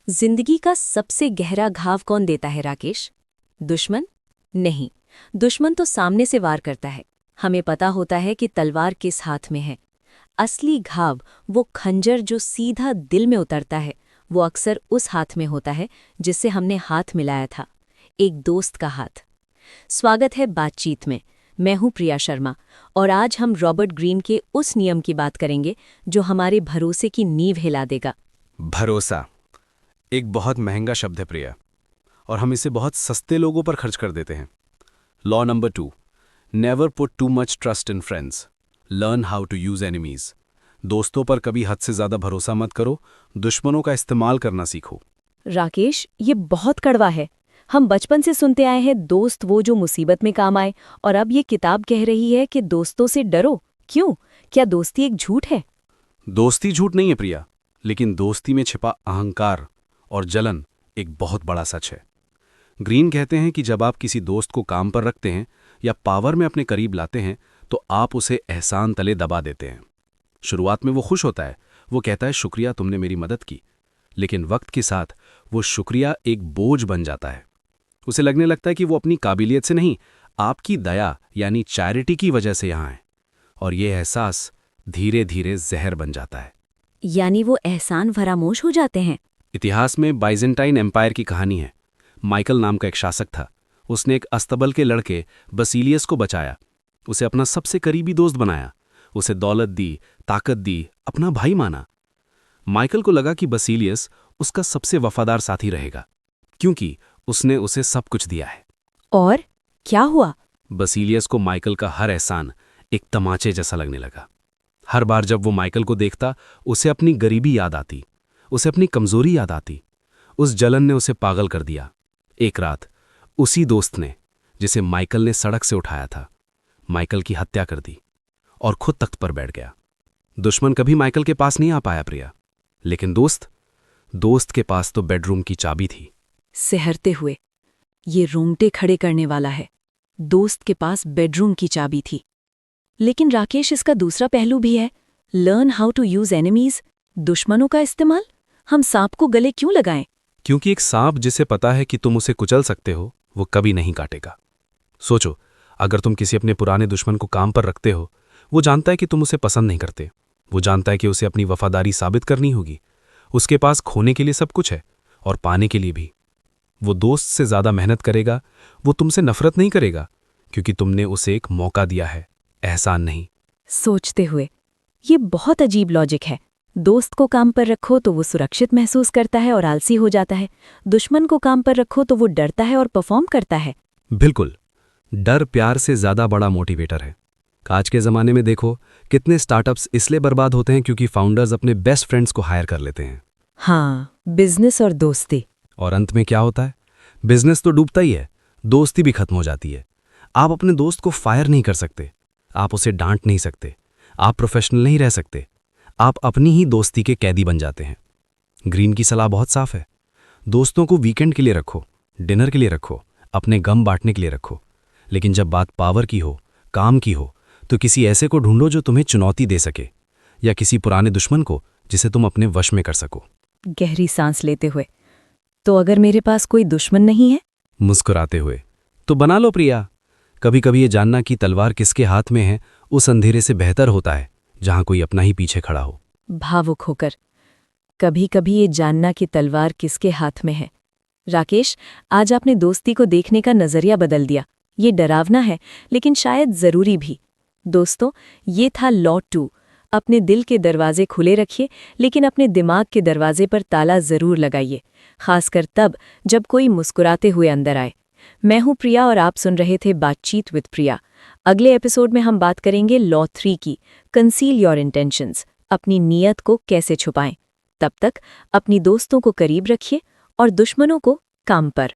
जिंदगी का सबसे गहरा घाव कौन देता है राकेश? दुश्मन? नहीं, दुश्मन तो सामने से वार करता है। हमें पता होता है कि तलवार किस हाथ में है। असली घाव, वो खंजर जो सीधा दिल में उतरता है, वो अक्सर उस हाथ में होता है जिससे हमने हाथ मिलाया था, एक दोस्त का हाथ। स्वागत है बातचीत में। मैं हूं प्रिया शर्मा और आज हम रॉबर्ट ग्रीन के उस नियम की बात करेंगे जो हमारे भरोसे की नींव हिला देगा। भरोसा एक बहुत महंगा शब्द है प्रिया, और हम इसे बहुत सस्ते लोगों पर खर्च कर देते हैं। Law number 2, never put too much trust in friends, learn how to use enemies. दोस्तों पर कभी हद से ज्यादा भरोसा मत करो, दुश्मनों का इस्तेमाल करना सीखो। राकेश, ये बहुत कड़वा है। हम बचपन से सुनते आए हैं दोस्त वो जो मुसीबत में काम आए, और अब ये किताब कह रही है कि दोस्तों से डरो। क्यों? क्या दोस्ती एक झूठ है? दोस्ती झूठ नहीं है प्रिया, लेकिन दोस्ती में छिपा अहंकार और जलन एक बहुत बड़ा सच है। ग्रीन कहते हैं कि जब आप किसी दोस्त को काम पर रखते हैं या पावर में अपने करीब लाते हैं तो आप उसे एहसान तले दबा देते हैं। शुरुआत में वो खुश होता है, वो कहता है शुक्रिया तुमने मेरी मदद की, लेकिन वक्त के साथ वो शुक्रिया एक बोझ बन जाता है। उसे लगने लगता है कि वो अपनी काबिलियत से नहीं, आपकी दया यानी चैरिटी की वजह से यहाँ है, और ये एहसास धीरे धीरे जहर बन जाता है। यानी वो एहसान फरामोश हो जाते हैं। इतिहास में बाइजेंटाइन एम्पायर की कहानी है। माइकल नाम का एक शासक था। उसने एक अस्तबल के लड़के बसीलियस को बचाया, उसे अपना सबसे करीबी दोस्त बनाया, उसे दौलत दी, ताकत दी, अपना भाई माना। माइकल को लगा कि बसीलियस उसका सबसे वफादार साथी रहेगा, क्योंकि उसने उसे सब कुछ दिया है। और क्या हुआ? बसीलियस को माइकल का हर एहसान एक तमाचे जैसा लगने लगा। हर बार जब वो माइकल को देखता, उसे अपनी गरीबी याद आती, उसे अपनी कमजोरी याद आती। उस जलन ने उसे पागल कर दिया। एक रात उसी दोस्त ने, जिसे माइकल ने सड़क से उठाया था, माइकल की हत्या कर दी और खुद तख्त पर बैठ गया। दुश्मन कभी माइकल के पास नहीं आ पाया प्रिया, लेकिन दोस्त के पास तो बेडरूम की चाबी थी। सिहरते हुए, ये रोंगटे खड़े करने वाला है। दोस्त के पास बेडरूम की चाबी थी। लेकिन राकेश, इसका दूसरा पहलू भी है। Learn how to use enemies, दुश्मनों का इस्तेमाल। हम सांप को गले क्यों लगाएं? क्योंकि एक सांप जिसे पता है कि तुम उसे कुचल सकते हो, वो कभी नहीं काटेगा। सोचो, अगर तुम किसी अपने पुराने दुश्मन को काम पर रखते हो, वो जानता है कि तुम उसे पसंद नहीं करते, वो जानता है कि उसे अपनी वफादारी साबित करनी होगी। उसके पास खोने के लिए सब कुछ है और पाने के लिए भी। वो दोस्त से ज्यादा मेहनत करेगा, वो तुमसे नफरत नहीं करेगा, क्योंकि तुमने उसे एक मौका दिया है, एहसान नहीं। सोचते हुए, ये बहुत अजीब लॉजिक है। दोस्त को काम पर रखो तो वो सुरक्षित महसूस करता है और आलसी हो जाता है। दुश्मन को काम पर रखो तो वो डरता है और परफॉर्म करता है। बिल्कुल, डर प्यार से ज्यादा बड़ा मोटिवेटर है। आज के जमाने में देखो, कितने स्टार्टअप्स इसलिए बर्बाद होते हैं क्योंकि फाउंडर्स अपने बेस्ट फ्रेंड्स को हायर कर लेते हैं। हाँ, बिजनेस और दोस्ती। और अंत में क्या होता है? बिजनेस तो डूबता ही है, दोस्ती भी खत्म हो जाती है। आप अपने दोस्त को फायर नहीं कर सकते, आप उसे डांट नहीं सकते, आप प्रोफेशनल नहीं रह सकते, आप अपनी ही दोस्ती के कैदी बन जाते हैं। ग्रीन की सलाह बहुत साफ है, दोस्तों को वीकेंड के लिए रखो, डिनर के लिए रखो, अपने गम बांटने के लिए रखो, लेकिन जब बात पावर की हो, काम की हो, तो किसी ऐसे को ढूंढो जो तुम्हें चुनौती दे सके, या किसी पुराने दुश्मन को जिसे तुम अपने वश में कर सको। गहरी सांस लेते हुए, तो अगर मेरे पास कोई दुश्मन नहीं है? मुस्कुराते हुए, तो बना लो प्रिया। कभी कभी ये जानना कि तलवार किसके हाथ में है, उस अंधेरे से बेहतर होता है जहां कोई अपना ही पीछे खड़ा हो। भावुक होकर, कभी कभी ये जानना कि तलवार किसके हाथ में है। राकेश, आज आपने दोस्ती को देखने का नजरिया बदल दिया। ये डरावना है, लेकिन शायद जरूरी भी। दोस्तों, ये था लॉ 2। अपने दिल के दरवाजे खुले रखिए, लेकिन अपने दिमाग के दरवाजे पर ताला जरूर लगाइए, खासकर तब जब कोई मुस्कुराते हुए अंदर आए। मैं हूं प्रिया और आप सुन रहे थे बातचीत विद प्रिया। अगले एपिसोड में हम बात करेंगे लॉ 3 की, कंसील योर इंटेंशंस, अपनी नीयत को कैसे छुपाएं। तब तक अपनी दोस्तों को करीब रखिए और दुश्मनों को काम पर।